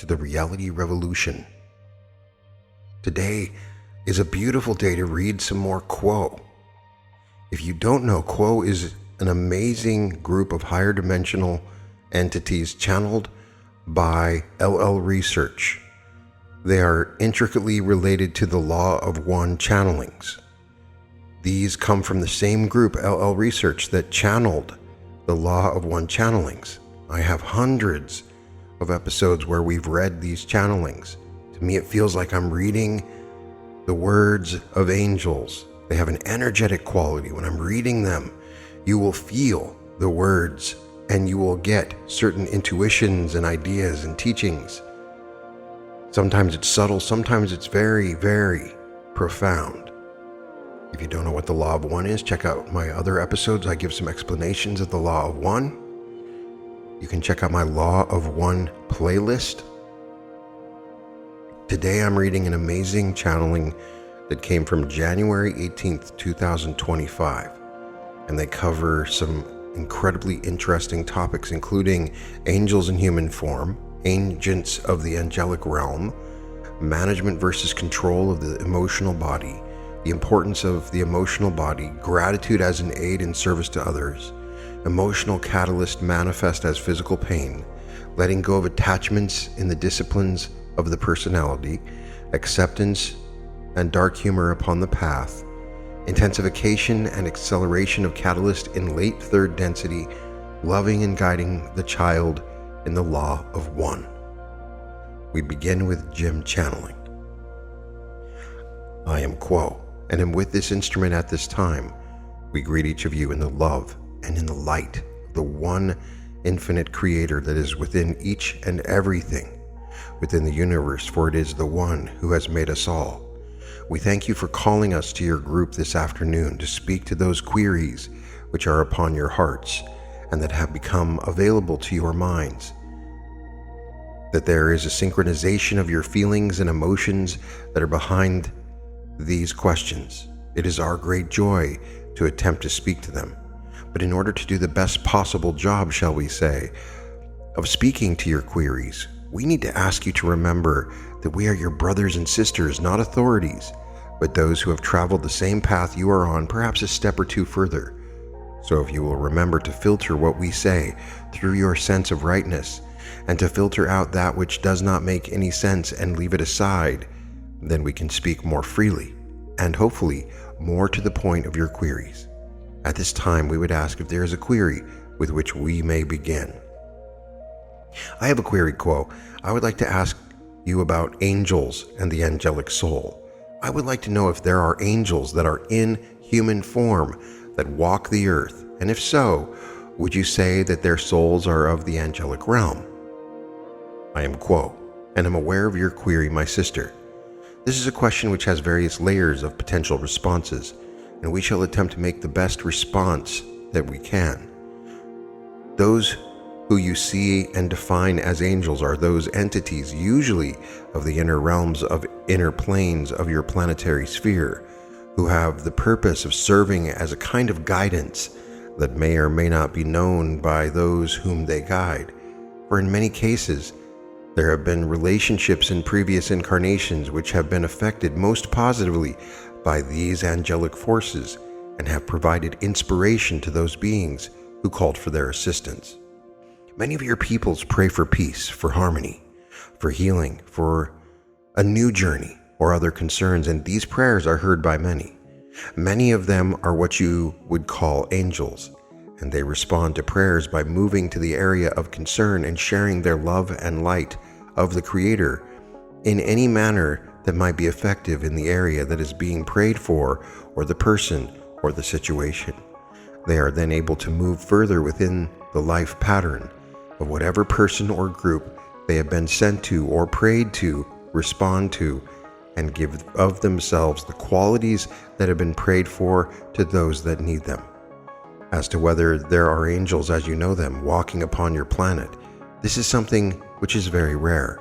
to the reality revolution. Today is a beautiful day to read some more Quo. If you don't know, Quo is an amazing group of higher dimensional entities channeled by LL Research. They are intricately related to the law of one channelings. These come from the same group, LL Research, that channeled the law of one channelings. I have hundreds of episodes where we've read these channelings. To me, it feels like I'm reading the words of angels. They have an energetic quality. When I'm reading them, you will feel the words and you will get certain intuitions and ideas and teachings. Sometimes it's subtle, sometimes it's very, very profound. If you don't know what the law of one is, check out my other episodes. I give some explanations of the law of one. You can check out my Law of One playlist. Today I'm reading an amazing channeling that came from January 18th, 2025. And they cover some incredibly interesting topics, including angels in human form, agents of the angelic realm, management versus control of the emotional body, the importance of the emotional body, gratitude as an aid in service to others, emotional catalyst manifest as physical pain, letting go of attachments in the disciplines of the personality, acceptance and dark humor upon the path, intensification and acceleration of catalyst in late third density, loving and guiding the child in the law of one. We begin with Jim channeling. I am Quo, and am with this instrument at this time. We greet each of you in the love and in the light of the one infinite creator that is within each and everything within the universe, for it is the one who has made us all. We thank you for calling us to your group this afternoon to speak to those queries which are upon your hearts and that have become available to your minds. That there is a synchronization of your feelings and emotions that are behind these questions. It is our great joy to attempt to speak to them. But in order to do the best possible job, shall we say, of speaking to your queries, we need to ask you to remember that we are your brothers and sisters, not authorities, but those who have traveled the same path you are on, perhaps a step or two further. So if you will remember to filter what we say through your sense of rightness, and to filter out that which does not make any sense and leave it aside, then we can speak more freely, and hopefully more to the point of your queries. At this time, we would ask if there is a query with which we may begin. I have a query, Quo. I would like to ask you about angels and the angelic soul. I would like to know if there are angels that are in human form that walk the earth, and if so, would you say that their souls are of the angelic realm? I am Quo, and am aware of your query, my sister. This is a question which has various layers of potential responses, and we shall attempt to make the best response that we can. Those who you see and define as angels are those entities, usually of the inner realms of inner planes of your planetary sphere, who have the purpose of serving as a kind of guidance that may or may not be known by those whom they guide. For in many cases, there have been relationships in previous incarnations which have been affected most positively by these angelic forces and have provided inspiration to those beings who called for their assistance. Many of your peoples pray for peace, for harmony, for healing, for a new journey or other concerns, and these prayers are heard by many. Many of them are what you would call angels, and they respond to prayers by moving to the area of concern and sharing their love and light of the Creator in any manner that might be effective in the area that is being prayed for, or the person, or the situation. They are then able to move further within the life pattern of whatever person or group they have been sent to or prayed to respond to, and give of themselves the qualities that have been prayed for to those that need them. As to whether there are angels as you know them walking upon your planet, this is something which is very rare,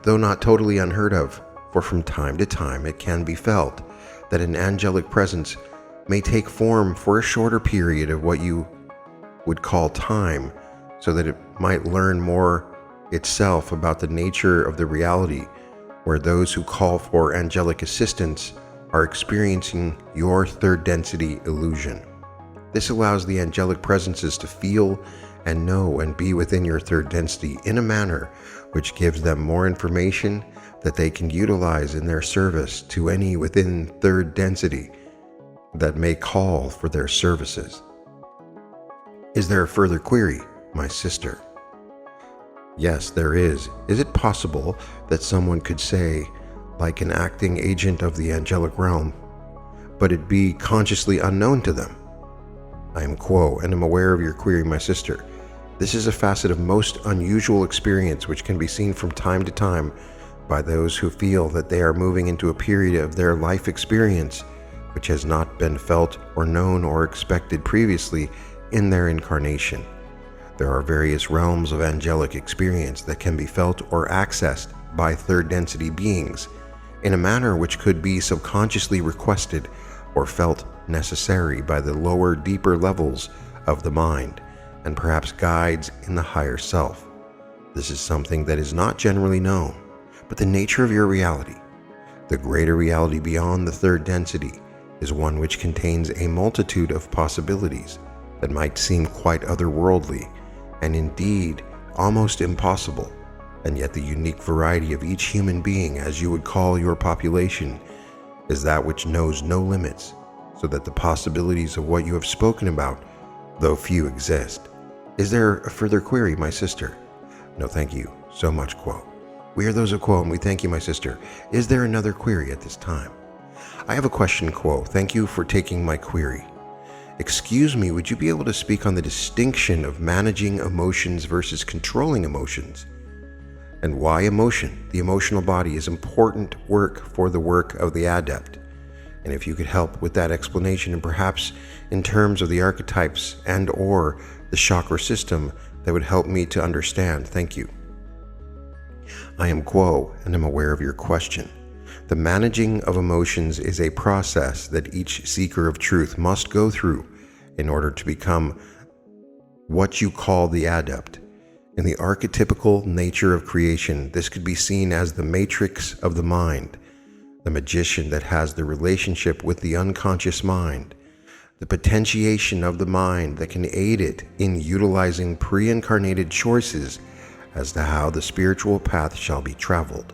though not totally unheard of, for from time to time it can be felt that an angelic presence may take form for a shorter period of what you would call time, so that it might learn more itself about the nature of the reality where those who call for angelic assistance are experiencing your third density illusion. This allows the angelic presences to feel and know and be within your third density in a manner which gives them more information that they can utilize in their service to any within third density that may call for their services. Is there a further query, my sister? Yes, there is. Is it possible that someone could say, like an acting agent of the angelic realm, but it be consciously unknown to them? I am Quo, and am aware of your query, my sister. This is a facet of most unusual experience which can be seen from time to time by those who feel that they are moving into a period of their life experience which has not been felt or known or expected previously in their incarnation. There are various realms of angelic experience that can be felt or accessed by third density beings in a manner which could be subconsciously requested or felt necessary by the lower, deeper levels of the mind and perhaps guides in the higher self. This is something that is not generally known, but the nature of your reality, the greater reality beyond the third density, is one which contains a multitude of possibilities that might seem quite otherworldly and indeed almost impossible, and yet the unique variety of each human being, as you would call your population, is that which knows no limits, so that the possibilities of what you have spoken about, though few, exist. Is there a further query, my sister? No, thank you so much, Quo. We are those of Quo, and we thank you, my sister. Is there another query at this time? I have a question, Quo. Thank you for taking my query. Excuse me, would you be able to speak on the distinction of managing emotions versus controlling emotions? And why emotion, the emotional body, is important work for the work of the adept? And if you could help with that explanation, and perhaps in terms of the archetypes and or the chakra system, that would help me to understand. Thank you. I am Quo, and am aware of your question. The managing of emotions is a process that each seeker of truth must go through in order to become what you call the adept. In the archetypical nature of creation, this could be seen as the matrix of the mind, the magician that has the relationship with the unconscious mind, the potentiation of the mind that can aid it in utilizing pre-incarnated choices as to how the spiritual path shall be traveled.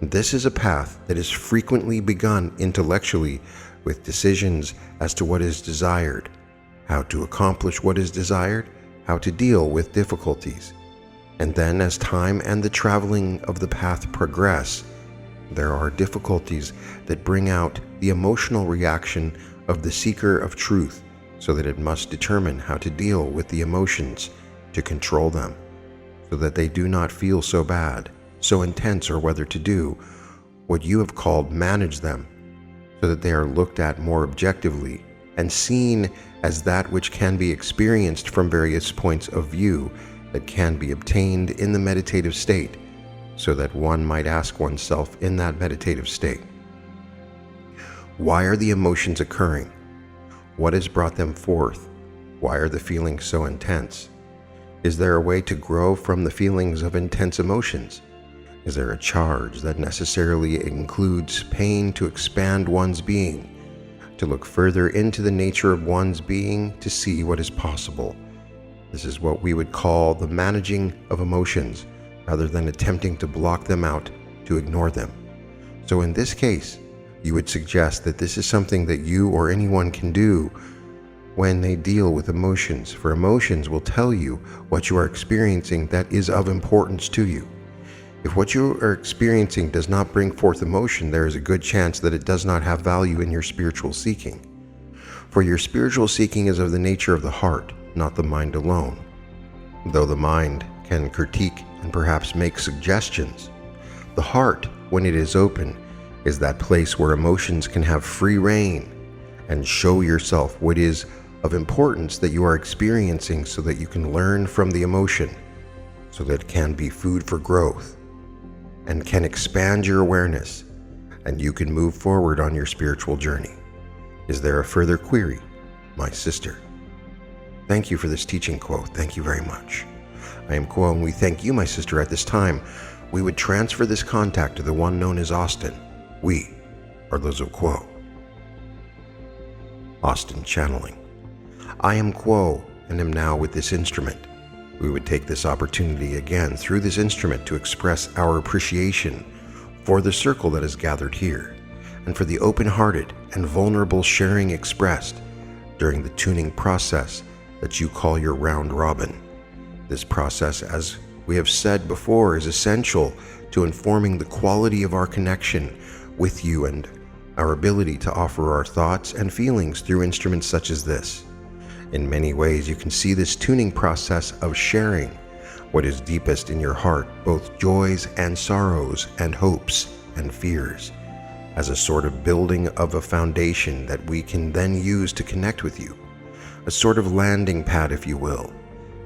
This is a path that is frequently begun intellectually with decisions as to what is desired, how to accomplish what is desired, how to deal with difficulties. And then as time and the traveling of the path progress, there are difficulties that bring out the emotional reaction of the seeker of truth, so that it must determine how to deal with the emotions, to control them, so that they do not feel so bad, so intense, or whether to do what you have called manage them, so that they are looked at more objectively and seen as that which can be experienced from various points of view that can be obtained in the meditative state, so that one might ask oneself in that meditative state, why are the emotions occurring? What has brought them forth? Why are the feelings so intense? Is there a way to grow from the feelings of intense emotions? Is there a charge that necessarily includes pain to expand one's being, to look further into the nature of one's being to see what is possible? This is what we would call the managing of emotions, rather than attempting to block them out, to ignore them. So in this case, you would suggest that this is something that you or anyone can do when they deal with emotions, for emotions will tell you what you are experiencing that is of importance to you. If what you are experiencing does not bring forth emotion, there is a good chance that it does not have value in your spiritual seeking. For your spiritual seeking is of the nature of the heart, not the mind alone. Though the mind can critique and perhaps make suggestions, the heart, when it is open, is that place where emotions can have free reign and show yourself what is of importance that you are experiencing, so that you can learn from the emotion, so that it can be food for growth and can expand your awareness, and you can move forward on your spiritual journey. Is there a further query, my sister? Thank you for this teaching, Quo. Thank you very much. I am Quo, and we thank you, my sister. At this time, we would transfer this contact to the one known as Austin. We are those of Quo. Austin channeling. I am Quo, and am now with this instrument. We would take this opportunity again through this instrument to express our appreciation for the circle that is gathered here, and for the open-hearted and vulnerable sharing expressed during the tuning process that you call your round robin. This process, as we have said before, is essential to informing the quality of our connection with you and our ability to offer our thoughts and feelings through instruments such as this. In many ways, you can see this tuning process of sharing what is deepest in your heart, both joys and sorrows and hopes and fears, as a sort of building of a foundation that we can then use to connect with you, a sort of landing pad, if you will.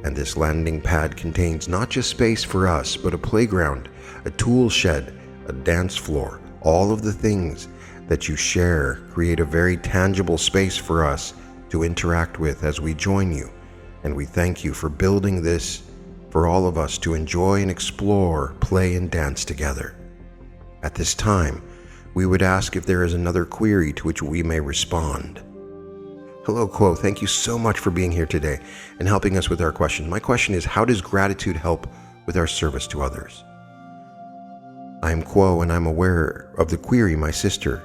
And this landing pad contains not just space for us, but a playground, a tool shed, a dance floor. All of the things that you share create a very tangible space for us to interact with as we join you. And we thank you for building this for all of us to enjoy and explore, play and dance together. At this time, we would ask if there is another query to which we may respond. Hello, Quo. Thank you so much for being here today and helping us with our question. My question is, how does gratitude help with our service to others? I am Quo, and I'm aware of the query, my sister.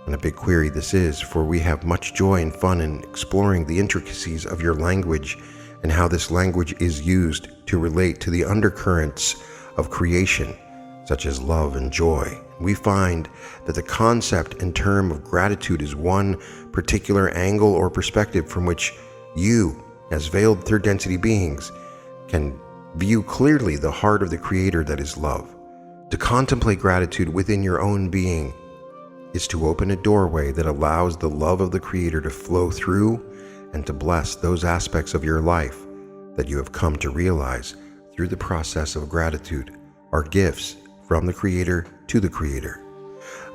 And a big query this is, for we have much joy and fun in exploring the intricacies of your language and how this language is used to relate to the undercurrents of creation, such as love and joy. We find that the concept and term of gratitude is one particular angle or perspective from which you, as veiled third density beings, can view clearly the heart of the Creator that is love. To contemplate gratitude within your own being is to open a doorway that allows the love of the Creator to flow through and to bless those aspects of your life that you have come to realize through the process of gratitude are gifts from the Creator to the Creator.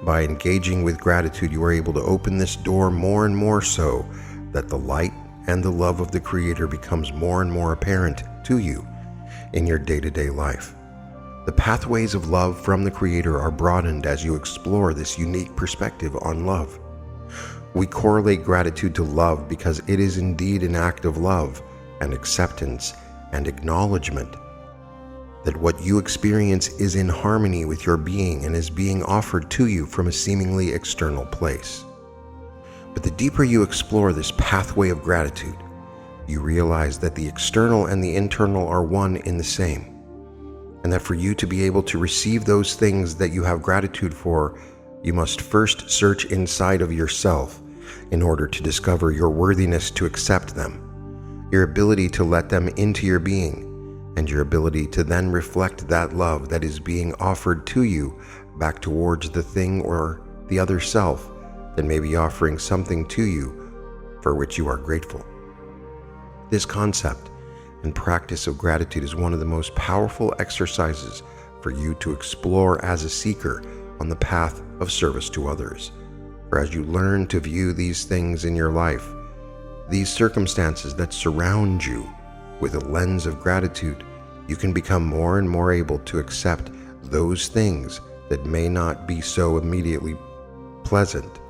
By engaging with gratitude, you are able to open this door more and more so that the light and the love of the Creator becomes more and more apparent to you in your day-to-day life. The pathways of love from the Creator are broadened as you explore this unique perspective on love. We correlate gratitude to love because it is indeed an act of love and acceptance and acknowledgement that what you experience is in harmony with your being and is being offered to you from a seemingly external place. But the deeper you explore this pathway of gratitude, you realize that the external and the internal are one in the same, and that for you to be able to receive those things that you have gratitude for, you must first search inside of yourself in order to discover your worthiness to accept them, your ability to let them into your being, and your ability to then reflect that love that is being offered to you back towards the thing or the other self that may be offering something to you for which you are grateful. This concept and practice of gratitude is one of the most powerful exercises for you to explore as a seeker on the path of service to others. For as you learn to view these things in your life, these circumstances that surround you with a lens of gratitude, you can become more and more able to accept those things that may not be so immediately pleasant,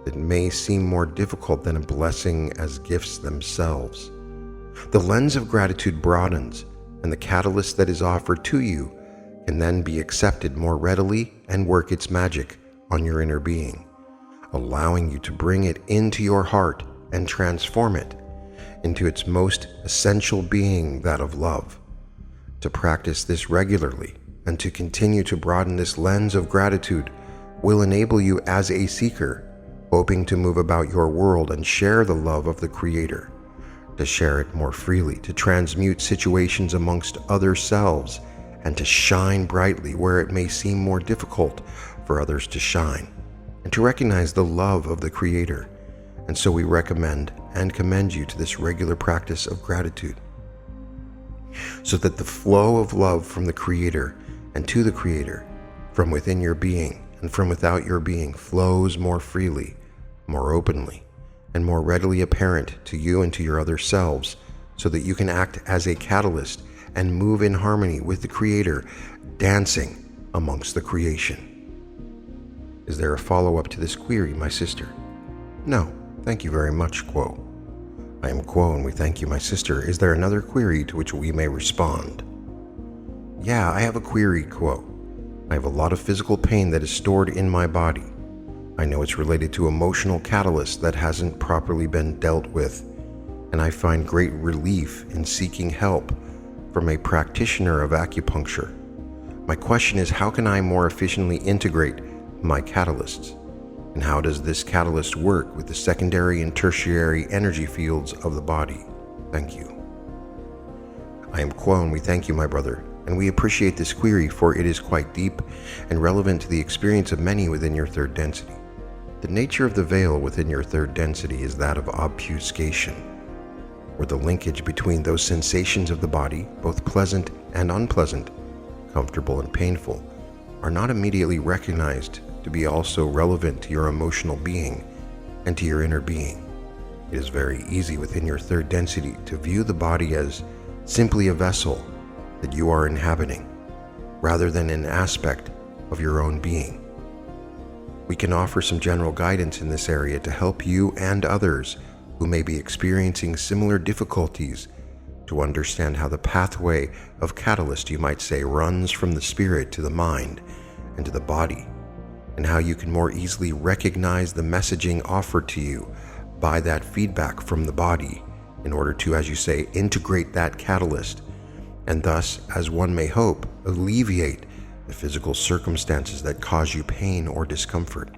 that may seem more difficult than a blessing as gifts themselves. The lens of gratitude broadens, and the catalyst that is offered to you can then be accepted more readily and work its magic on your inner being, allowing you to bring it into your heart and transform it into its most essential being, that of love. To practice this regularly and to continue to broaden this lens of gratitude will enable you as a seeker, hoping to move about your world and share the love of the Creator, to share it more freely, to transmute situations amongst other selves, and to shine brightly where it may seem more difficult for others to shine, and to recognize the love of the Creator. And so we recommend and commend you to this regular practice of gratitude, so that the flow of love from the Creator and to the Creator, from within your being and from without your being, flows more freely, more openly, and more readily apparent to you and to your other selves, so that you can act as a catalyst and move in harmony with the Creator, dancing amongst the creation. Is there a follow-up to this query, my sister? No, thank you very much, Quo. I am Quo, and we thank you, my sister. Is there another query to which we may respond? Yeah, I have a query, Quo. I have a lot of physical pain that is stored in my body. I know it's related to emotional catalyst that hasn't properly been dealt with, and I find great relief in seeking help from a practitioner of acupuncture. My question is, how can I more efficiently integrate my catalysts? And how does this catalyst work with the secondary and tertiary energy fields of the body? Thank you. I am Quo, and we thank you, my brother, and we appreciate this query, for it is quite deep and relevant to the experience of many within your third density. The nature of the veil within your third density is that of obfuscation, where the linkage between those sensations of the body, both pleasant and unpleasant, comfortable and painful, are not immediately recognized to be also relevant to your emotional being and to your inner being. It is very easy within your third density to view the body as simply a vessel that you are inhabiting, rather than an aspect of your own being. We can offer some general guidance in this area to help you and others who may be experiencing similar difficulties to understand how the pathway of catalyst, you might say, runs from the spirit to the mind and to the body, and how you can more easily recognize the messaging offered to you by that feedback from the body in order to, as you say, integrate that catalyst, and thus, as one may hope, alleviate the physical circumstances that cause you pain or discomfort.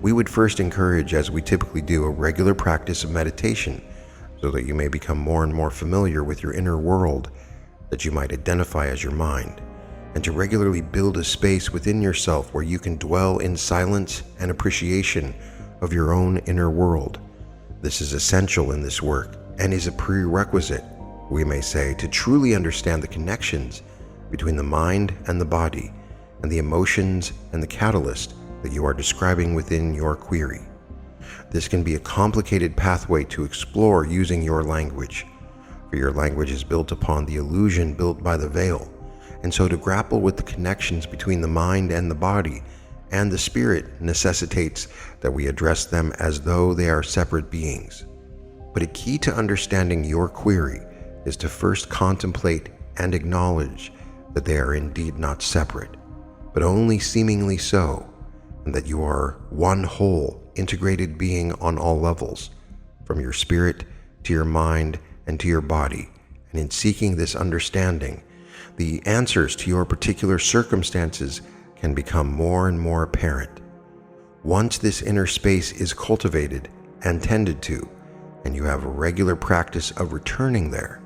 We would first encourage, as we typically do, a regular practice of meditation so that you may become more and more familiar with your inner world that you might identify as your mind, and to regularly build a space within yourself where you can dwell in silence and appreciation of your own inner world. This is essential in this work and is a prerequisite, we may say, to truly understand the connections between the mind and the body and the emotions and the catalyst that you are describing within your query. This can be a complicated pathway to explore using your language, for your language is built upon the illusion built by the veil, and so to grapple with the connections between the mind and the body and the spirit necessitates that we address them as though they are separate beings. But a key to understanding your query is to first contemplate and acknowledge that they are indeed not separate, but only seemingly so, and that you are one whole, integrated being on all levels, from your spirit to your mind and to your body. And in seeking this understanding, the answers to your particular circumstances can become more and more apparent. Once this inner space is cultivated and tended to, and you have a regular practice of returning there,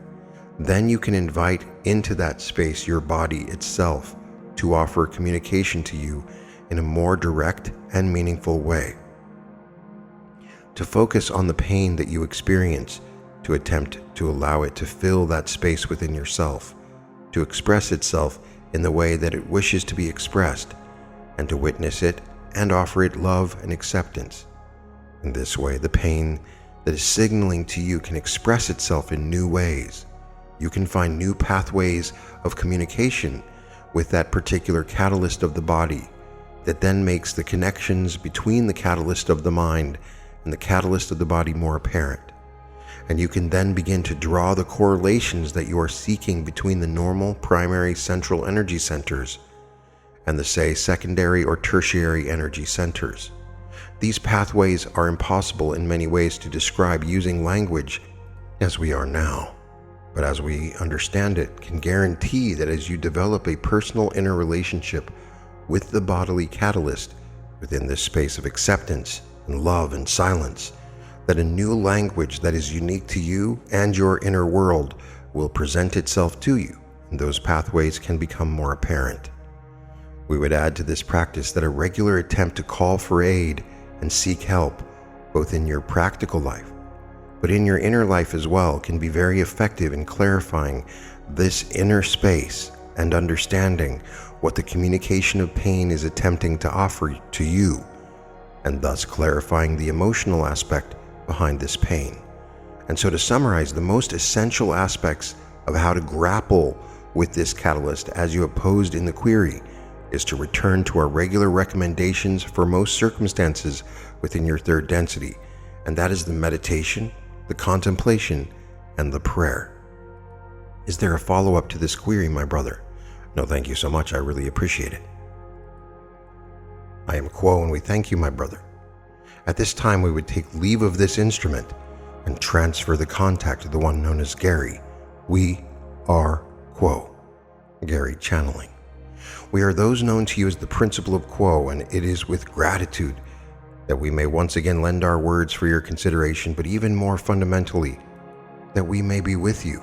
then you can invite into that space your body itself to offer communication to you in a more direct and meaningful way. To focus on the pain that you experience, to attempt to allow it to fill that space within yourself, to express itself in the way that it wishes to be expressed, and to witness it and offer it love and acceptance. In this way, the pain that is signaling to you can express itself in new ways. You can find new pathways of communication with that particular catalyst of the body that then makes the connections between the catalyst of the mind and the catalyst of the body more apparent. And you can then begin to draw the correlations that you are seeking between the normal primary central energy centers and the, say, secondary or tertiary energy centers. These pathways are impossible in many ways to describe using language as we are now, but as we understand it, can guarantee that as you develop a personal inner relationship with the bodily catalyst within this space of acceptance and love and silence, that a new language that is unique to you and your inner world will present itself to you, and those pathways can become more apparent. We would add to this practice that a regular attempt to call for aid and seek help, both in your practical life, but in your inner life as well, can be very effective in clarifying this inner space and understanding what the communication of pain is attempting to offer to you, and thus clarifying the emotional aspect behind this pain. And so, to summarize, the most essential aspects of how to grapple with this catalyst, as you have posed in the query, is to return to our regular recommendations for most circumstances within your third density, and that is the meditation, the contemplation, and the prayer. Is there a follow-up to this query, my brother? No, thank you so much. I really appreciate it. I am Quo, and we thank you, my brother. At this time, we would take leave of this instrument and transfer the contact to the one known as Gary. We are Quo. Gary channeling. We are those known to you as the principle of Quo, and it is with gratitude that we may once again lend our words for your consideration, but even more fundamentally, that we may be with you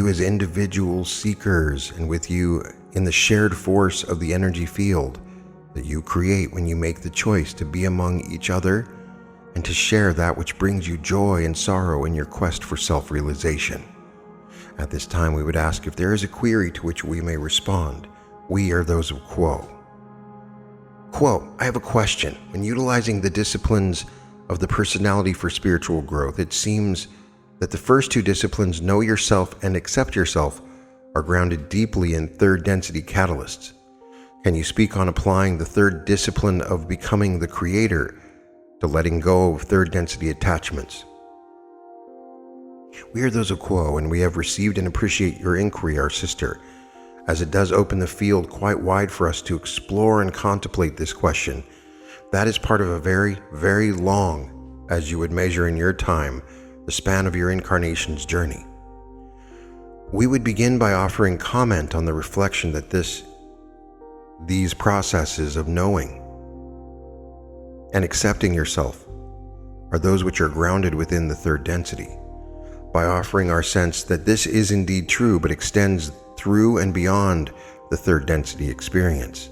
as individual seekers, and with you in the shared force of the energy field that you create when you make the choice to be among each other and to share that which brings you joy and sorrow in your quest for self-realization. At this time, we would ask if there is a query to which we may respond. We are those of Quo. Quo, I have a question. When utilizing the disciplines of the personality for spiritual growth, it seems that the first two disciplines, know yourself and accept yourself, are grounded deeply in third density catalysts. Can you speak on applying the third discipline of becoming the creator to letting go of third density attachments? We are those of Quo, and we have received and appreciate your inquiry, our sister, as it does open the field quite wide for us to explore and contemplate this question. That is part of a very, very long, as you would measure in your time, the span of your incarnation's journey. We would begin by offering comment on the reflection that these processes of knowing and accepting yourself are those which are grounded within the third density, by offering our sense that this is indeed true but extends through and beyond the third density experience.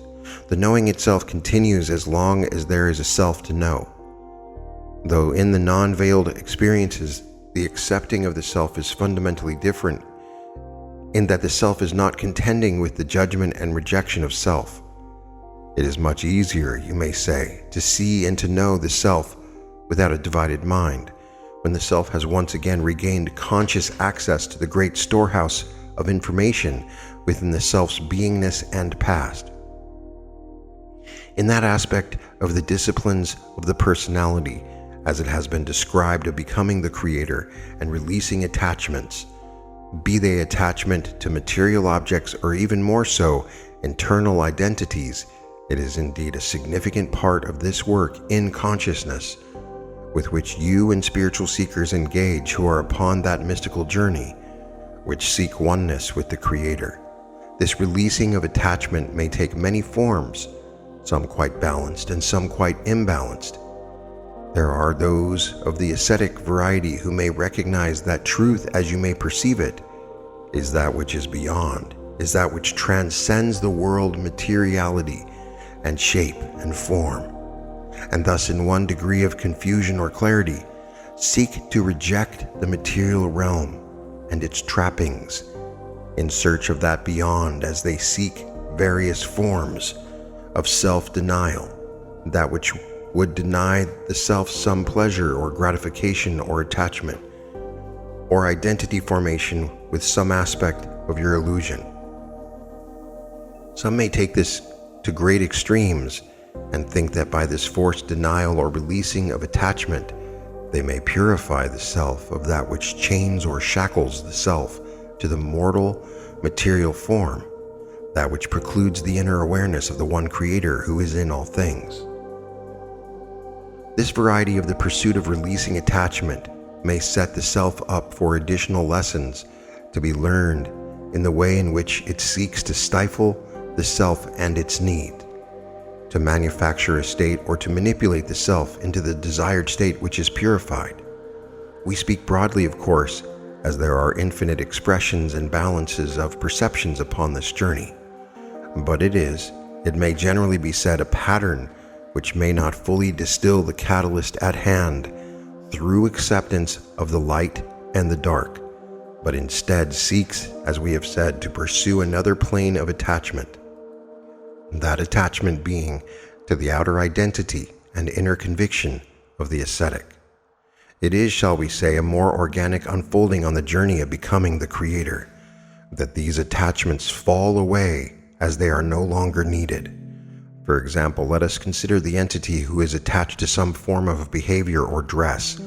The knowing itself continues as long as there is a self to know. Though in the non-veiled experiences, the accepting of the self is fundamentally different in that the self is not contending with the judgment and rejection of self. It is much easier, you may say, to see and to know the self without a divided mind, when the self has once again regained conscious access to the great storehouse of information within the self's beingness and past. In that aspect of the disciplines of the personality, as it has been described, of becoming the creator and releasing attachments, be they attachment to material objects or even more so, internal identities, it is indeed a significant part of this work in consciousness with which you and spiritual seekers engage who are upon that mystical journey, which seek oneness with the Creator. This releasing of attachment may take many forms, some quite balanced and some quite imbalanced. There are those of the ascetic variety who may recognize that truth as you may perceive it is that which is beyond, is that which transcends the world materiality and shape and form, and thus in one degree of confusion or clarity seek to reject the material realm and its trappings in search of that beyond, as they seek various forms of self-denial, that which would deny the self some pleasure or gratification or attachment, or identity formation with some aspect of your illusion. Some may take this to great extremes and think that by this forced denial or releasing of attachment, they may purify the self of that which chains or shackles the self to the mortal material form, that which precludes the inner awareness of the one Creator who is in all things. This variety of the pursuit of releasing attachment may set the self up for additional lessons to be learned in the way in which it seeks to stifle the self and its need, to manufacture a state or to manipulate the self into the desired state which is purified. We speak broadly, of course, as there are infinite expressions and balances of perceptions upon this journey, but it may generally be said, a pattern which may not fully distill the catalyst at hand through acceptance of the light and the dark, but instead seeks, as we have said, to pursue another plane of attachment, that attachment being to the outer identity and inner conviction of the ascetic. It is, shall we say, a more organic unfolding on the journey of becoming the creator, that these attachments fall away as they are no longer needed. For example, let us consider the entity who is attached to some form of behavior or dress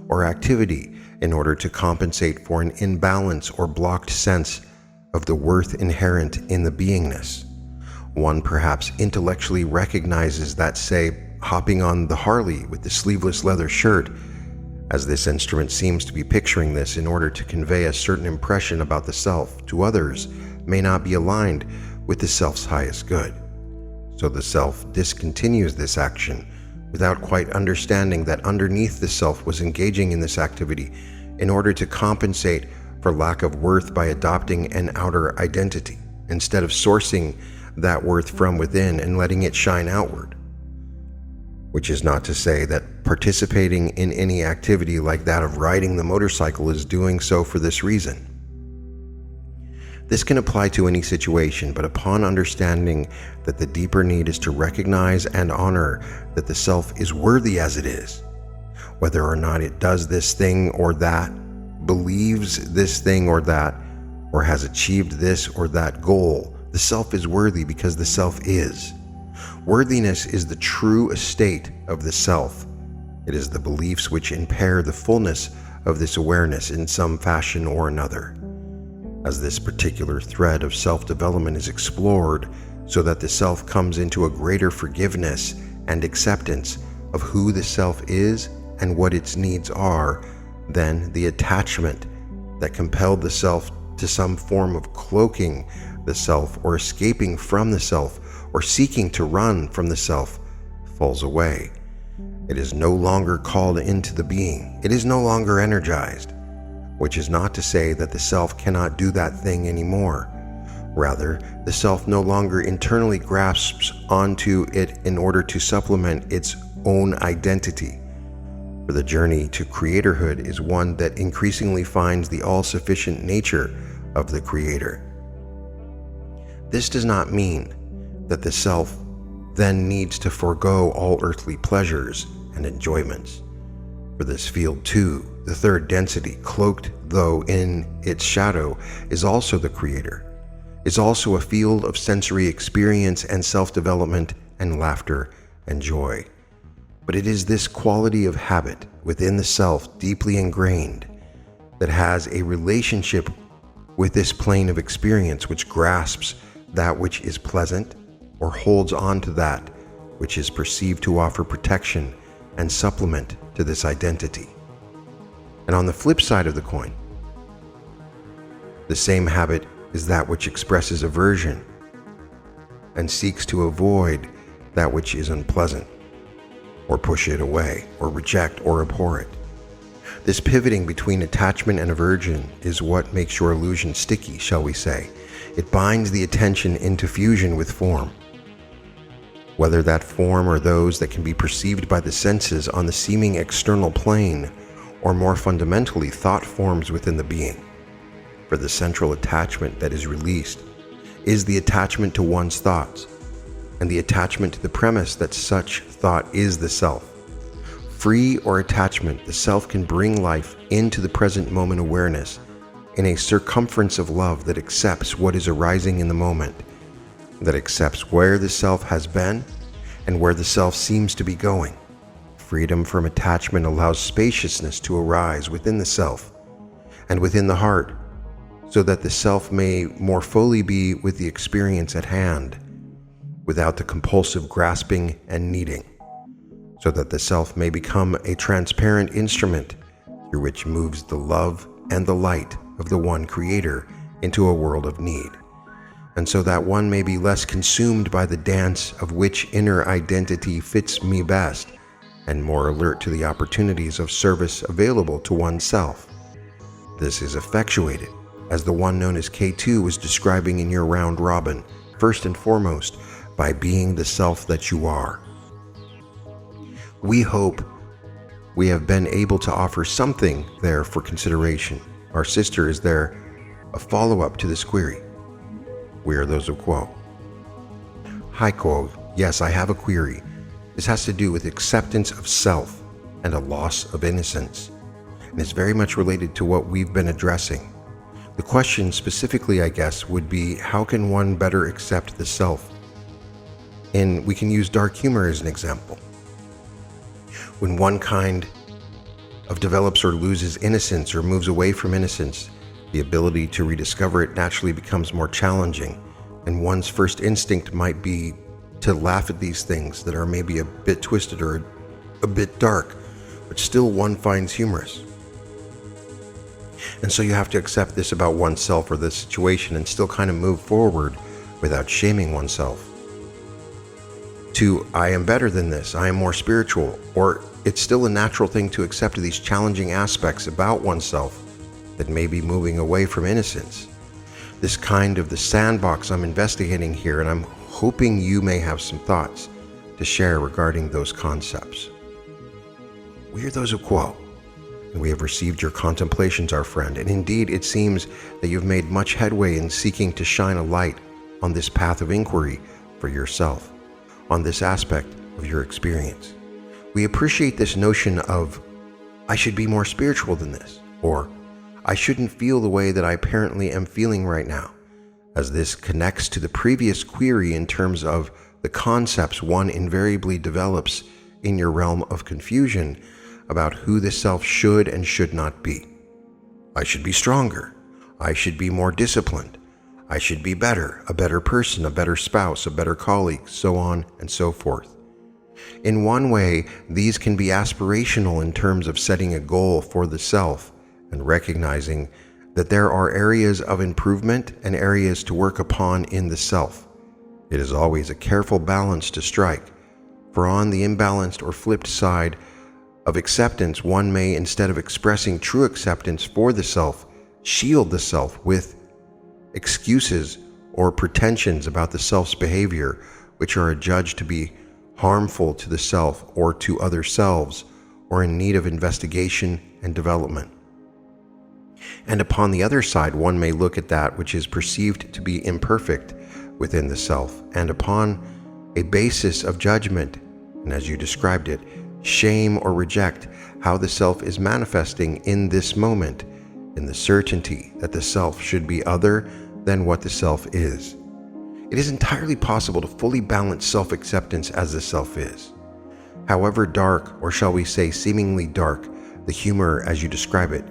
or activity in order to compensate for an imbalance or blocked sense of the worth inherent in the beingness. One perhaps intellectually recognizes that, say, hopping on the Harley with the sleeveless leather shirt, as this instrument seems to be picturing this in order to convey a certain impression about the self to others, may not be aligned with the self's highest good. So the self discontinues this action without quite understanding that underneath the self was engaging in this activity in order to compensate for lack of worth by adopting an outer identity, instead of sourcing that worth from within and letting it shine outward. Which is not to say that participating in any activity like that of riding the motorcycle is doing so for this reason. This can apply to any situation, but upon understanding that the deeper need is to recognize and honor that the self is worthy as it is, whether or not it does this thing or that, believes this thing or that, or has achieved this or that goal, the self is worthy because the self is. Worthiness is the true estate of the self. It is the beliefs which impair the fullness of this awareness in some fashion or another. As this particular thread of self-development is explored so that the self comes into a greater forgiveness and acceptance of who the self is and what its needs are, then the attachment that compelled the self to some form of cloaking the self or escaping from the self or seeking to run from the self falls away. It is no longer called into the being. It is no longer energized, which is not to say that the self cannot do that thing anymore. Rather, the self no longer internally grasps onto it in order to supplement its own identity. For the journey to creatorhood is one that increasingly finds the all-sufficient nature of the creator. This does not mean that the self then needs to forego all earthly pleasures and enjoyments. For this field too, the third density, cloaked though in its shadow, is also the creator, is also a field of sensory experience and self-development and laughter and joy. But it is this quality of habit within the self deeply ingrained that has a relationship with this plane of experience which grasps that which is pleasant or holds on to that which is perceived to offer protection and supplement to this identity. And on the flip side of the coin, the same habit is that which expresses aversion and seeks to avoid that which is unpleasant, or push it away, or reject or abhor it. This pivoting between attachment and aversion is what makes your illusion sticky, shall we say. It binds the attention into fusion with form. Whether that form or those that can be perceived by the senses on the seeming external plane, or more fundamentally thought forms within the being. For the central attachment that is released is the attachment to one's thoughts, and the attachment to the premise that such thought is the self. Free or attachment, the self can bring life into the present moment awareness in a circumference of love that accepts what is arising in the moment, that accepts where the self has been and where the self seems to be going. Freedom from attachment allows spaciousness to arise within the self and within the heart, so that the self may more fully be with the experience at hand, without the compulsive grasping and needing, so that the self may become a transparent instrument through which moves the love and the light of the one creator into a world of need, and so that one may be less consumed by the dance of which inner identity fits me best, and more alert to the opportunities of service available to oneself. This is effectuated, as the one known as K2 was describing in your round robin, first and foremost, by being the self that you are. We hope we have been able to offer something there for consideration. Our sister, is there a follow-up to this query? We are those of Quo. Hi Quo, yes, I have a query. This has to do with acceptance of self and a loss of innocence. and is very much related to what we've been addressing. The question specifically, I guess, would be, how can one better accept the self? And we can use dark humor as an example. When one kind of develops or loses innocence or moves away from innocence, the ability to rediscover it naturally becomes more challenging, and one's first instinct might be to laugh at these things that are maybe a bit twisted or a bit dark, but still one finds humorous. And so you have to accept this about oneself or the situation and still kind of move forward without shaming oneself. To, I am better than this, I am more spiritual, or it's still a natural thing to accept these challenging aspects about oneself that may be moving away from innocence. This kind of the sandbox I'm investigating here, and I'm hoping you may have some thoughts to share regarding those concepts. We are those who quo, and we have received your contemplations, our friend, and indeed it seems that you've made much headway in seeking to shine a light on this path of inquiry for yourself, on this aspect of your experience. We appreciate this notion of, I should be more spiritual than this, or I shouldn't feel the way that I apparently am feeling right now, as this connects to the previous query in terms of the concepts one invariably develops in your realm of confusion about who the self should and should not be. I should be stronger. I should be more disciplined. I should be better, a better person, a better spouse, a better colleague, so on and so forth. In one way, these can be aspirational in terms of setting a goal for the self and recognizing that there are areas of improvement and areas to work upon in the self. It is always a careful balance to strike, for on the imbalanced or flipped side of acceptance, one may, instead of expressing true acceptance for the self, shield the self with excuses or pretensions about the self's behavior, which are adjudged to be harmful to the self or to other selves, or in need of investigation and development. And upon the other side, one may look at that which is perceived to be imperfect within the self, and upon a basis of judgment, and as you described it, shame or reject how the self is manifesting in this moment, in the certainty that the self should be other than what the self is. It is entirely possible to fully balance self-acceptance as the self is. However dark, or shall we say seemingly dark, the humor as you describe it,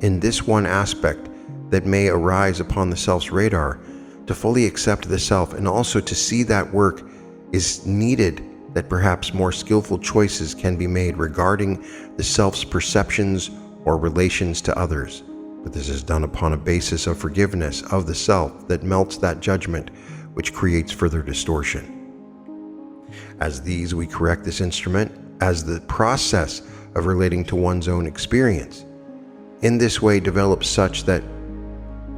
in this one aspect that may arise upon the self's radar, to fully accept the self and also to see that work is needed, that perhaps more skillful choices can be made regarding the self's perceptions or relations to others. But this is done upon a basis of forgiveness of the self that melts that judgment, which creates further distortion. As these, we correct this instrument as the process of relating to one's own experience. In this way develops such that,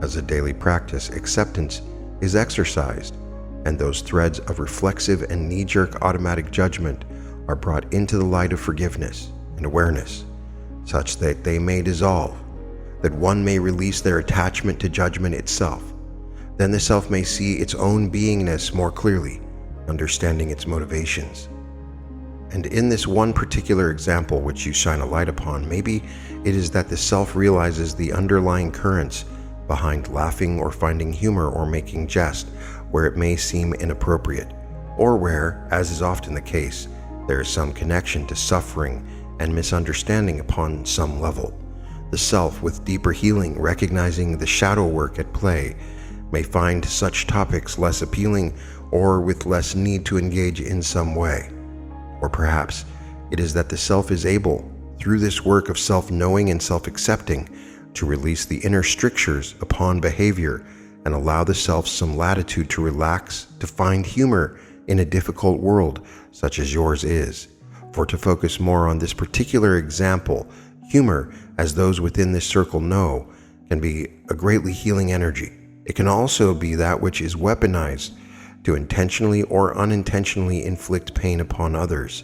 as a daily practice, acceptance is exercised, and those threads of reflexive and knee-jerk automatic judgment are brought into the light of forgiveness and awareness, such that they may dissolve, that one may release their attachment to judgment itself. Then the self may see its own beingness more clearly, understanding its motivations. And in this one particular example which you shine a light upon, maybe it is that the self realizes the underlying currents behind laughing or finding humor or making jest where it may seem inappropriate, or where, as is often the case, there is some connection to suffering and misunderstanding upon some level. The self, with deeper healing, recognizing the shadow work at play, may find such topics less appealing or with less need to engage in some way. Or perhaps it is that the self is able, through this work of self-knowing and self-accepting, to release the inner strictures upon behavior and allow the self some latitude to relax, to find humor in a difficult world such as yours is. For to focus more on this particular example, humor, as those within this circle know, can be a greatly healing energy. It can also be that which is weaponized to intentionally or unintentionally inflict pain upon others.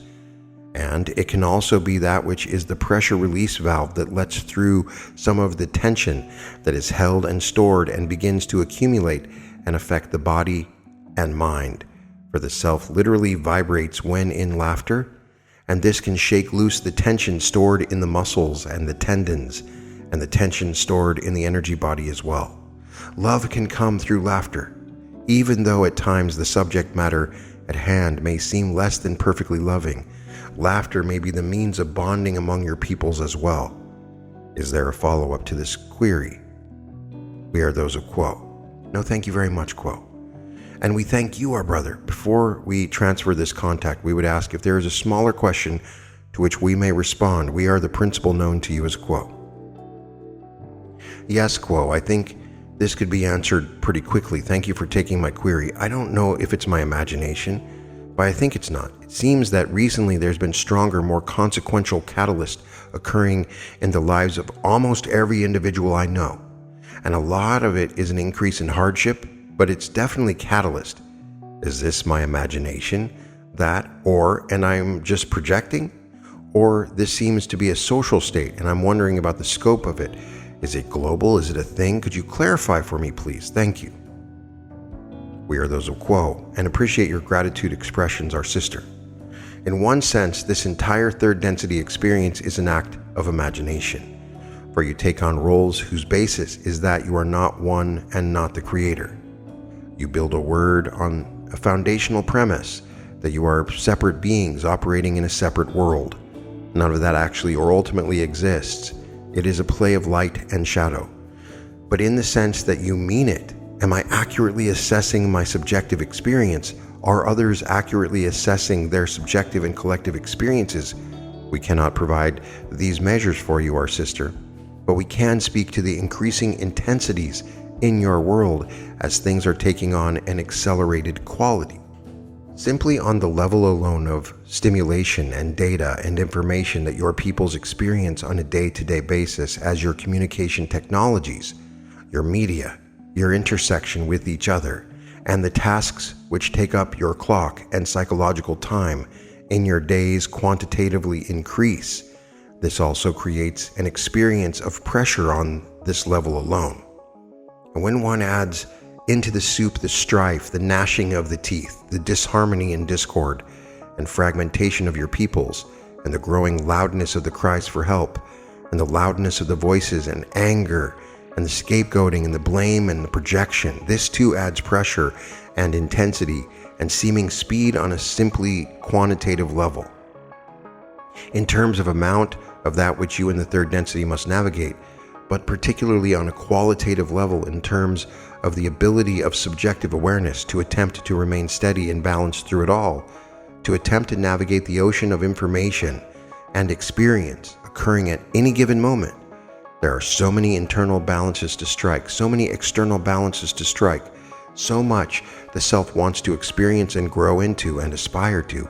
And it can also be that which is the pressure release valve that lets through some of the tension that is held and stored and begins to accumulate and affect the body and mind. For the self literally vibrates when in laughter, and this can shake loose the tension stored in the muscles and the tendons, and the tension stored in the energy body as well. Love can come through laughter, even though at times the subject matter at hand may seem less than perfectly loving. Laughter may be the means of bonding among your peoples as well. Is there a follow-up to this query? We are those of Quo. No, thank you very much, Quo. And we thank you, our brother. Before we transfer this contact, we would ask if there is a smaller question to which we may respond. We are the principal known to you as Quo. Yes, Quo, I think this could be answered pretty quickly. Thank you for taking my query. I don't know if it's my imagination, but I think it's not. It seems that recently there's been stronger, more consequential catalyst occurring in the lives of almost every individual I know. And a lot of it is an increase in hardship, but it's definitely catalyst. Is this my imagination? That, and I'm just projecting? Or this seems to be a social state, and I'm wondering about the scope of it. Is it global? Is it a thing? Could you clarify for me, please? Thank you. We are those of Quo, and appreciate your gratitude expressions, our sister. In one sense, this entire third density experience is an act of imagination, for you take on roles whose basis is that you are not one and not the creator. You build a word on a foundational premise that you are separate beings operating in a separate world. None of that actually or ultimately exists. It is a play of light and shadow. But in the sense that you mean it, am I accurately assessing my subjective experience? Are others accurately assessing their subjective and collective experiences? We cannot provide these measures for you, our sister, but we can speak to the increasing intensities in your world as things are taking on an accelerated quality. Simply on the level alone of stimulation and data and information that your peoples experience on a day-to-day basis as your communication technologies, your media, your intersection with each other, and the tasks which take up your clock and psychological time in your days quantitatively increase. This also creates an experience of pressure on this level alone. And when one adds into the soup the strife, the gnashing of the teeth, the disharmony and discord, and fragmentation of your peoples, and the growing loudness of the cries for help, and the loudness of the voices and anger, and the scapegoating and the blame and the projection, this too adds pressure and intensity and seeming speed on a simply quantitative level. In terms of amount of that which you in the third density must navigate, but particularly on a qualitative level in terms of the ability of subjective awareness to attempt to remain steady and balanced through it all, to attempt to navigate the ocean of information and experience occurring at any given moment. There are so many internal balances to strike, so many external balances to strike, so much the self wants to experience and grow into and aspire to,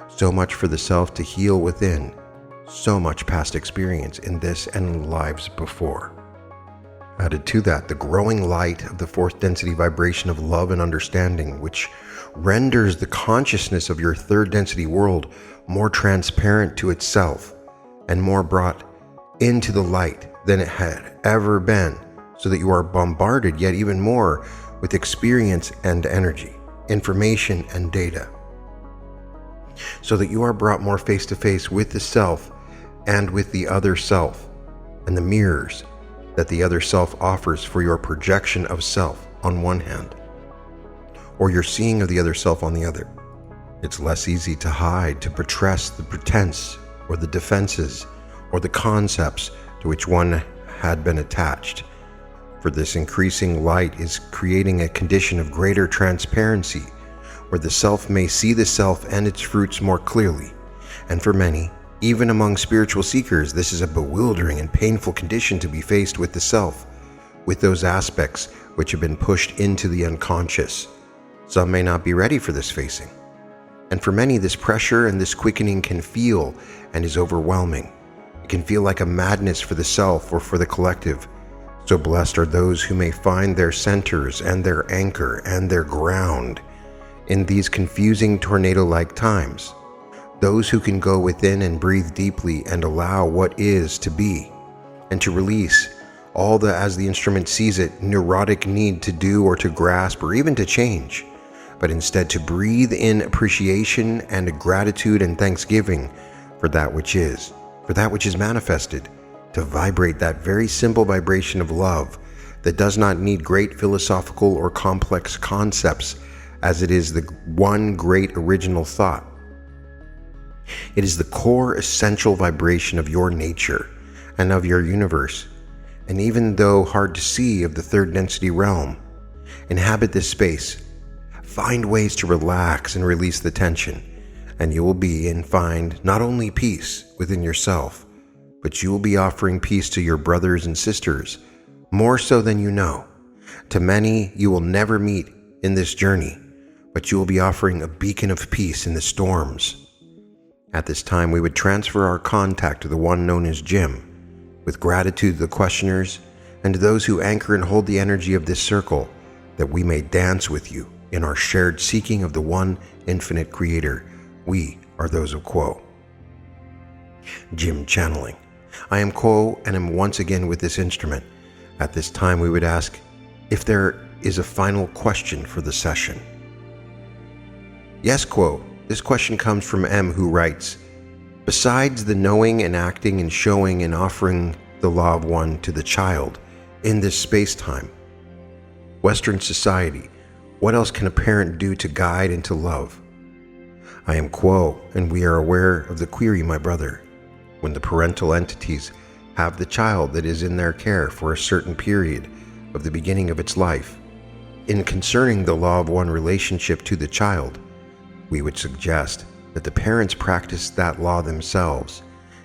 so much for the self to heal within, so much past experience in this and lives before. Added to that, the growing light of the fourth density vibration of love and understanding, which renders the consciousness of your third density world more transparent to itself and more brought into the light than it had ever been, so that you are bombarded yet even more with experience and energy, information and data, so that you are brought more face to face with the self and with the other self and the mirrors that the other self offers for your projection of self on one hand, or your seeing of the other self on the other. It's less easy to hide, to buttress the pretense or the defenses or the concepts to which one had been attached. For this increasing light is creating a condition of greater transparency, where the self may see the self and its fruits more clearly. And for many, even among spiritual seekers, this is a bewildering and painful condition to be faced with the self, with those aspects which have been pushed into the unconscious. Some may not be ready for this facing. And for many, this pressure and this quickening can feel and is overwhelming. It can feel like a madness for the self or for the collective. So blessed are those who may find their centers and their anchor and their ground in these confusing tornado-like times. Those who can go within and breathe deeply and allow what is to be, and to release all the, as the instrument sees it, neurotic need to do or to grasp or even to change, but instead to breathe in appreciation and gratitude and thanksgiving for that which is manifested, to vibrate that very simple vibration of love that does not need great philosophical or complex concepts, as it is the one great original thought. It is the core essential vibration of your nature and of your universe, and even though hard to see, of the third density realm. Inhabit this space. Find ways to relax and release the tension, and you will be and find not only peace within yourself, but you will be offering peace to your brothers and sisters, more so than you know. To many you will never meet in this journey, but you will be offering a beacon of peace in the storms. At this time, we would transfer our contact to the one known as Jim, with gratitude to the questioners and to those who anchor and hold the energy of this circle, that we may dance with you in our shared seeking of the one infinite creator. We are those of Quo. Jim channeling. I am Quo and am once again with this instrument. At this time, we would ask if there is a final question for the session. Yes, Quo. This question comes from M, who writes, besides the knowing and acting and showing and offering the law of one to the child in this space-time, Western society, what else can a parent do to guide and to love? I am Quo, and we are aware of the query, my brother. When the parental entities have the child that is in their care for a certain period of the beginning of its life, in concerning the law of one relationship to the child, we would suggest that the parents practice that law themselves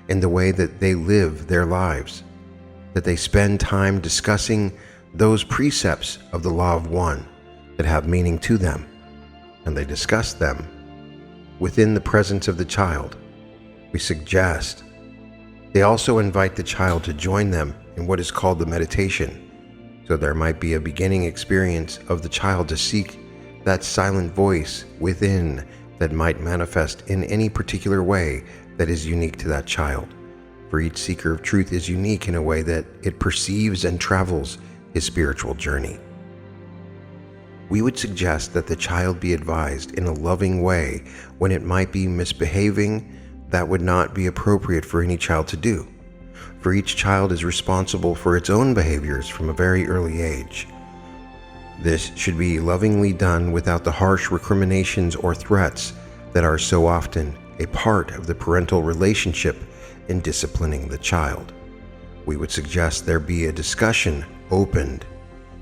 in the way that they live their lives, that they spend time discussing those precepts of the law of one that have meaning to them, and they discuss them within the presence of the child. We suggest they also invite the child to join them in what is called the meditation, so there might be a beginning experience of the child to seek that silent voice within that might manifest in any particular way that is unique to that child. For each seeker of truth is unique in a way that it perceives and travels his spiritual journey. We would suggest that the child be advised in a loving way when it might be misbehaving that would not be appropriate for any child to do. For each child is responsible for its own behaviors from a very early age. This should be lovingly done without the harsh recriminations or threats that are so often a part of the parental relationship in disciplining the child. We would suggest there be a discussion opened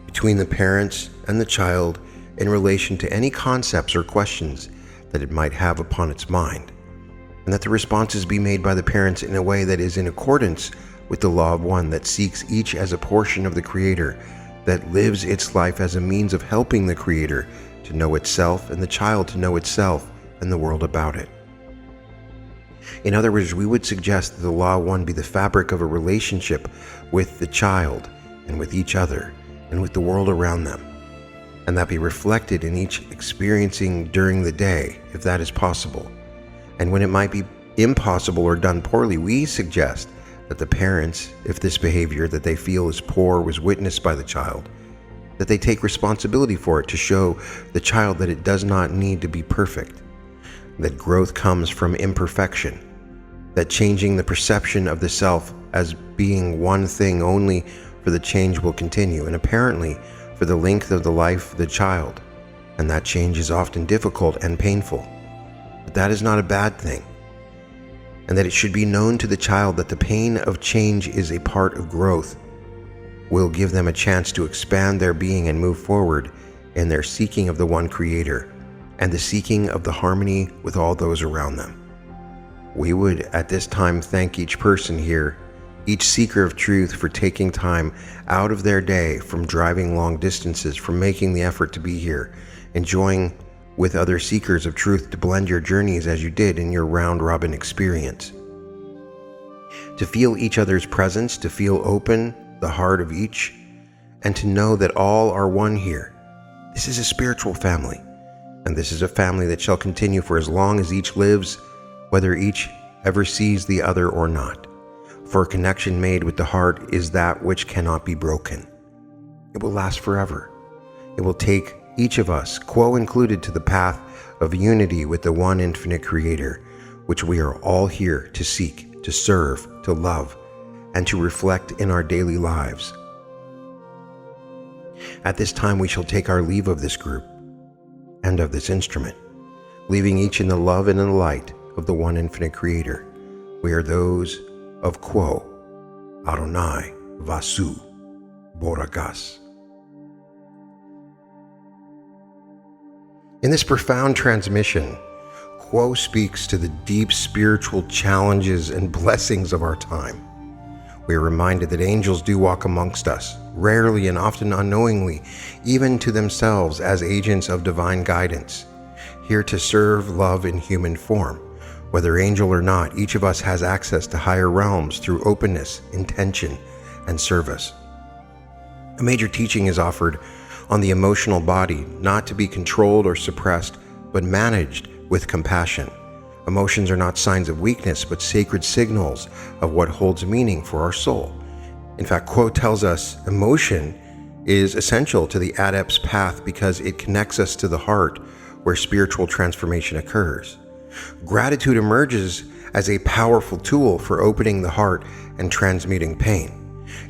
between the parents and the child in relation to any concepts or questions that it might have upon its mind, and that the responses be made by the parents in a way that is in accordance with the law of one, that seeks each as a portion of the Creator, that lives its life as a means of helping the Creator to know itself and the child to know itself and the world about it. In other words, we would suggest that the law of one be the fabric of a relationship with the child and with each other and with the world around them, and that be reflected in each experiencing during the day, if that is possible. And when it might be impossible or done poorly, we suggest that the parents, if this behavior that they feel is poor was witnessed by the child, that they take responsibility for it to show the child that it does not need to be perfect, that growth comes from imperfection, that changing the perception of the self as being one thing only for the change will continue, and apparently for the length of the life of the child, and that change is often difficult and painful. But that is not a bad thing, and that it should be known to the child that the pain of change is a part of growth, will give them a chance to expand their being and move forward in their seeking of the one Creator and the seeking of the harmony with all those around them. We would at this time thank each person here, each seeker of truth, for taking time out of their day, from driving long distances, from making the effort to be here, enjoying with other seekers of truth to blend your journeys as you did in your round-robin experience. To feel each other's presence, to feel open the heart of each, and to know that all are one here. This is a spiritual family, and this is a family that shall continue for as long as each lives, whether each ever sees the other or not. For a connection made with the heart is that which cannot be broken. It will last forever. It will take each of us, Quo included, to the path of unity with the one infinite Creator, which we are all here to seek, to serve, to love, and to reflect in our daily lives. At this time, we shall take our leave of this group and of this instrument, leaving each in the love and in the light of the one infinite Creator. We are those of Quo, Adonai, Vasu, Boragas. In this profound transmission, Quo speaks to the deep spiritual challenges and blessings of our time. We are reminded that angels do walk amongst us, rarely and often unknowingly, even to themselves as agents of divine guidance, here to serve love in human form. Whether angel or not, each of us has access to higher realms through openness, intention, and service. A major teaching is offered on the emotional body, not to be controlled or suppressed, but managed with compassion. Emotions are not signs of weakness, but sacred signals of what holds meaning for our soul. In fact, Quo tells us emotion is essential to the adept's path because it connects us to the heart where spiritual transformation occurs. Gratitude emerges as a powerful tool for opening the heart and transmuting pain.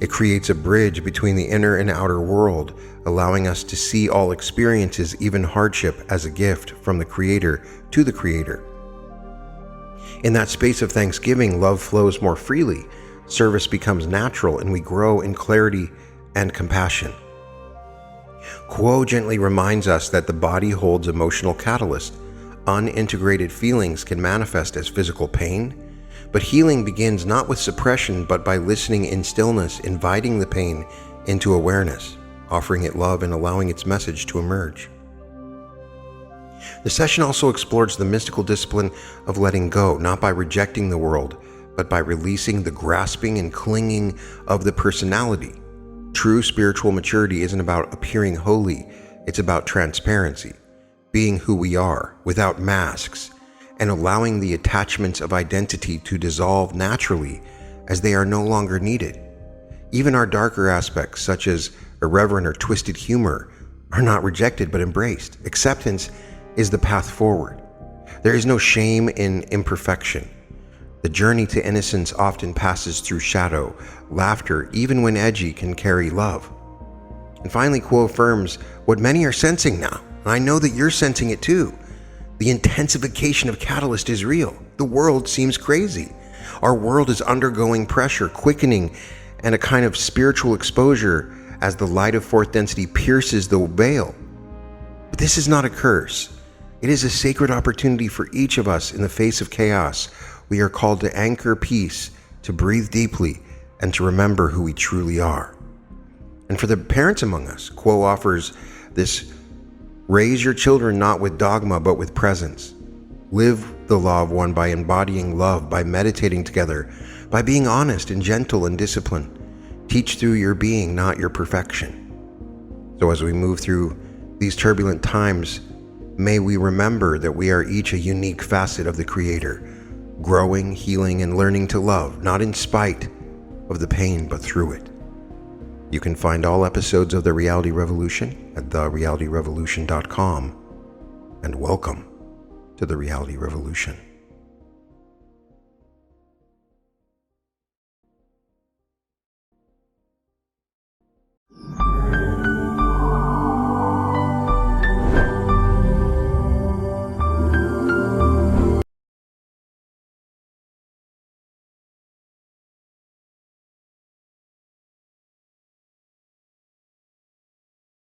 It creates a bridge between the inner and outer world, allowing us to see all experiences, even hardship, as a gift from the Creator to the Creator. In that space of thanksgiving, love flows more freely, service becomes natural, and we grow in clarity and compassion. Quo gently reminds us that the body holds emotional catalyst. Unintegrated feelings can manifest as physical pain, but healing begins not with suppression, but by listening in stillness, inviting the pain into awareness, offering it love, and allowing its message to emerge. The session also explores the mystical discipline of letting go, not by rejecting the world, but by releasing the grasping and clinging of the personality. True spiritual maturity isn't about appearing holy, it's about transparency, being who we are, without masks, and allowing the attachments of identity to dissolve naturally as they are no longer needed. Even our darker aspects, such as irreverent or twisted humor, are not rejected but embraced. Acceptance is the path forward. There is no shame in imperfection. The journey to innocence often passes through shadow. Laughter, even when edgy, can carry love. And finally, Quo affirms what many are sensing now, and I know that you're sensing it too. The intensification of catalyst is real. The world seems crazy. Our world is undergoing pressure, quickening, and a kind of spiritual exposure as the light of fourth density pierces the veil. But this is not a curse. It is a sacred opportunity for each of us in the face of chaos. We are called to anchor peace, to breathe deeply, and to remember who we truly are. And for the parents among us, Quo offers this: raise your children not with dogma, but with presence. Live the law of one by embodying love, by meditating together, by being honest and gentle and disciplined. Teach through your being, not your perfection. So as we move through these turbulent times, may we remember that we are each a unique facet of the Creator, growing, healing, and learning to love, not in spite of the pain, but through it. You can find all episodes of The Reality Revolution at therealityrevolution.com, and welcome to The Reality Revolution.